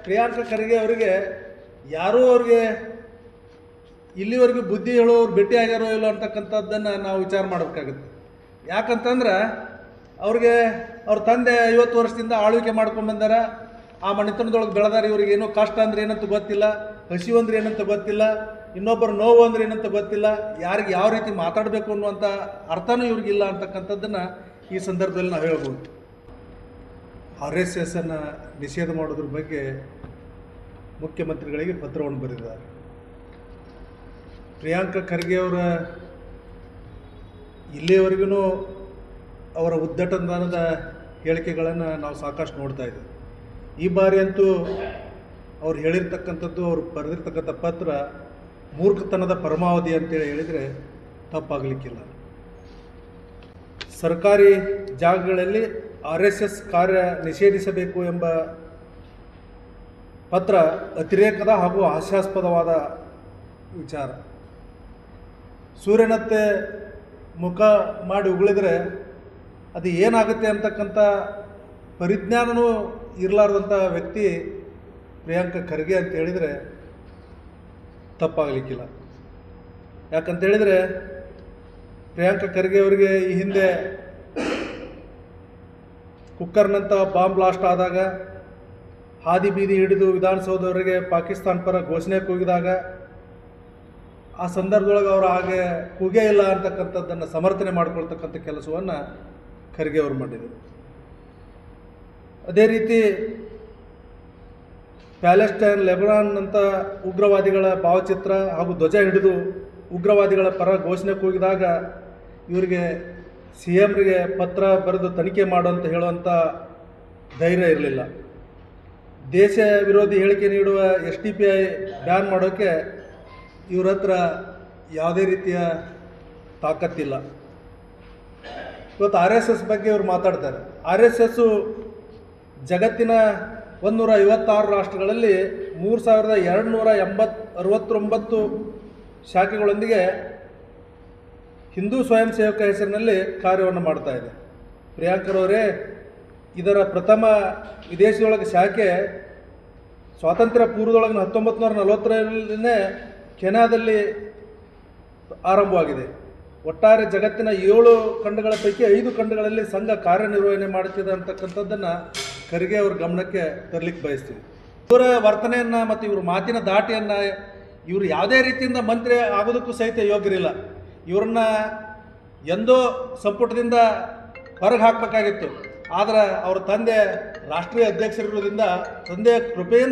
ಪ್ರಿಯಾಂಕ ಖರ್ಗೆ ಅವರಿಗೆ ಯಾರೂ ಅವ್ರಿಗೆ ಇಲ್ಲಿವರೆಗೂ ಬುದ್ಧಿ ಹೇಳೋರು ಭೇಟಿ ಆಗ್ಯಾರೋ ಇಲ್ಲೋ ಅಂತಕ್ಕಂಥದ್ದನ್ನು ನಾವು ವಿಚಾರ ಮಾಡಬೇಕಾಗುತ್ತೆ. ಯಾಕಂತಂದ್ರೆ ಅವ್ರಿಗೆ ಅವ್ರ ತಂದೆ 50 ವರ್ಷದಿಂದ ಆಳ್ವಿಕೆ ಮಾಡ್ಕೊಂಡು ಬಂದಾರ. ಆ ಮನೆತನದೊಳಗೆ ಬೆಳೆದಾರ. ಇವ್ರಿಗೆ ಏನೋ ಕಷ್ಟ ಅಂದ್ರೆ ಏನಂತ ಗೊತ್ತಿಲ್ಲ, ಹಸಿವು ಅಂದ್ರೆ ಏನಂತ ಗೊತ್ತಿಲ್ಲ, ಇನ್ನೊಬ್ಬರು ನೋವು ಅಂದ್ರೆ ಏನಂತ ಗೊತ್ತಿಲ್ಲ, ಯಾರಿಗೆ ಯಾವ ರೀತಿ ಮಾತಾಡಬೇಕು ಅನ್ನುವಂಥ ಅರ್ಥನೂ ಇವ್ರಿಗಿಲ್ಲ ಅಂತಕ್ಕಂಥದ್ದನ್ನು ಈ ಸಂದರ್ಭದಲ್ಲಿ ನಾವು ಹೇಳ್ಬೋದು. RSS ನಿಷೇಧ ಮಾಡೋದ್ರ ಬಗ್ಗೆ ಮುಖ್ಯಮಂತ್ರಿಗಳಿಗೆ ಪತ್ರವನ್ನು ಬರೆದಿದ್ದಾರೆ. ಪ್ರಿಯಾಂಕ ಖರ್ಗೆ ಅವರ ಇಲ್ಲಿಯವರೆಗೂ ಅವರ ಉದ್ದಟತನದ ಹೇಳಿಕೆಗಳನ್ನು ನಾವು ಸಾಕಷ್ಟು ನೋಡ್ತಾ ಇದ್ದೀವಿ. ಈ ಬಾರಿ ಅಂತೂ ಅವ್ರು ಹೇಳಿರ್ತಕ್ಕಂಥದ್ದು, ಅವ್ರು ಬರೆದಿರ್ತಕ್ಕಂಥ ಪತ್ರ ಮೂರ್ಖತನದ ಪರಮಾವಧಿ ಅಂತೇಳಿ ಹೇಳಿದರೆ ತಪ್ಪಾಗಲಿಕ್ಕಿಲ್ಲ. ಸರ್ಕಾರಿ ಜಾಗಗಳಲ್ಲಿ RSS ಕಾರ್ಯ ನಿಷೇಧಿಸಬೇಕು ಎಂಬ ಪತ್ರ ಅತಿರೇಕದ ಹಾಗೂ ಹಾಸ್ಯಾಸ್ಪದವಾದ ವಿಚಾರ. ಸೂರ್ಯನತ್ತೆ ಮುಖ ಮಾಡಿ ಉಗುಳಿದರೆ ಅದು ಏನಾಗುತ್ತೆ ಅಂತಕ್ಕಂಥ ಪರಿಜ್ಞಾನವೂ ಇರಲಾರ್ದಂಥ ವ್ಯಕ್ತಿ ಪ್ರಿಯಾಂಕ ಖರ್ಗೆ ಅಂತ ಹೇಳಿದರೆ ತಪ್ಪಾಗಲಿಕ್ಕಿಲ್ಲ. ಯಾಕಂತೇಳಿದರೆ ಪ್ರಿಯಾಂಕ ಖರ್ಗೆ ಅವರಿಗೆ ಈ ಹಿಂದೆ ಕುಕ್ಕರ್ನಂಥ ಬಾಂಬ್ ಬ್ಲಾಸ್ಟ್ ಆದಾಗ, ಹಾದಿ ಬೀದಿ ಹಿಡಿದು ವಿಧಾನಸೌಧವರೆಗೆ ಪಾಕಿಸ್ತಾನ ಪರ ಘೋಷಣೆ ಕೂಗಿದಾಗ, ಆ ಸಂದರ್ಭದೊಳಗೆ ಅವರು ಹಾಗೆ ಕೂಗೇ ಇಲ್ಲ ಅಂತಕ್ಕಂಥದ್ದನ್ನು ಸಮರ್ಥನೆ ಮಾಡಿಕೊಳ್ತಕ್ಕಂಥ ಕೆಲಸವನ್ನು ಖರ್ಗೆ ಅವರು ಮಾಡಿದರು. ಅದೇ ರೀತಿ ಪ್ಯಾಲೆಸ್ಟೈನ್, ಲೆಬನಾನ್ ಅಂತ ಉಗ್ರವಾದಿಗಳ ಭಾವಚಿತ್ರ ಹಾಗೂ ಧ್ವಜ ಹಿಡಿದು ಉಗ್ರವಾದಿಗಳ ಪರ ಘೋಷಣೆ ಕೂಗಿದಾಗ ಇವರಿಗೆ CMರಿಗೆ ಪತ್ರ ಬರೆದು ತನಿಖೆ ಮಾಡುವಂತ ಹೇಳುವಂಥ ಧೈರ್ಯ ಇರಲಿಲ್ಲ. ದೇಶ ವಿರೋಧಿ ಹೇಳಿಕೆ ನೀಡುವ SDPI ಬ್ಯಾನ್ ಮಾಡೋಕ್ಕೆ ಇವ್ರ ಹತ್ರ ಯಾವುದೇ ರೀತಿಯ ತಾಕತ್ತಿಲ್ಲ. ಇವತ್ತು RSS ಬಗ್ಗೆ ಇವರು ಮಾತಾಡ್ತಾರೆ. RSS ಜಗತ್ತಿನ 156 ರಾಷ್ಟ್ರಗಳಲ್ಲಿ 3269 ಶಾಖೆಗಳೊಂದಿಗೆ ಹಿಂದೂ ಸ್ವಯಂ ಸೇವಕ ಹೆಸರಿನಲ್ಲಿ ಕಾರ್ಯವನ್ನು ಮಾಡ್ತಾ ಇದೆ. ಪ್ರಿಯಾಂಕರವರೇ, ಇದರ ಪ್ರಥಮ ವಿದೇಶದೊಳಗೆ ಶಾಖೆ ಸ್ವಾತಂತ್ರ್ಯ ಪೂರ್ವದೊಳಗೆ 1940ರಲ್ಲೇ ಕೆನಡಾದಲ್ಲಿ ಆರಂಭವಾಗಿದೆ. ಒಟ್ಟಾರೆ ಜಗತ್ತಿನ 7 ಖಂಡಗಳ ಪೈಕಿ 5 ಖಂಡಗಳಲ್ಲಿ ಸಂಘ ಕಾರ್ಯನಿರ್ವಹಣೆ ಮಾಡುತ್ತಿದೆ ಅಂತಕ್ಕಂಥದ್ದನ್ನು ಖರ್ಗೆ ಅವ್ರ ಗಮನಕ್ಕೆ ತರಲಿಕ್ಕೆ ಬಯಸ್ತೀವಿ. ಇವರ ವರ್ತನೆಯನ್ನು ಮತ್ತು ಇವ್ರ ಮಾತಿನ ದಾಟಿಯನ್ನು, ಇವರು ಯಾವುದೇ ರೀತಿಯಿಂದ ಮಂತ್ರಿ ಆಗೋದಕ್ಕೂ ಸಹಿತ ಯೋಗ್ಯರಿಲ್ಲ. ಇವ್ರನ್ನ ಎಂದೋ ಸಂಪುಟದಿಂದ ಹೊರಗೆ ಹಾಕಬೇಕಾಗಿತ್ತು. ಆದರೆ ಅವ್ರ ತಂದೆ ರಾಷ್ಟ್ರೀಯ ಅಧ್ಯಕ್ಷರಿರೋದ್ರಿಂದ ತಂದೆಯ ಕೃಪೆಯಿಂದ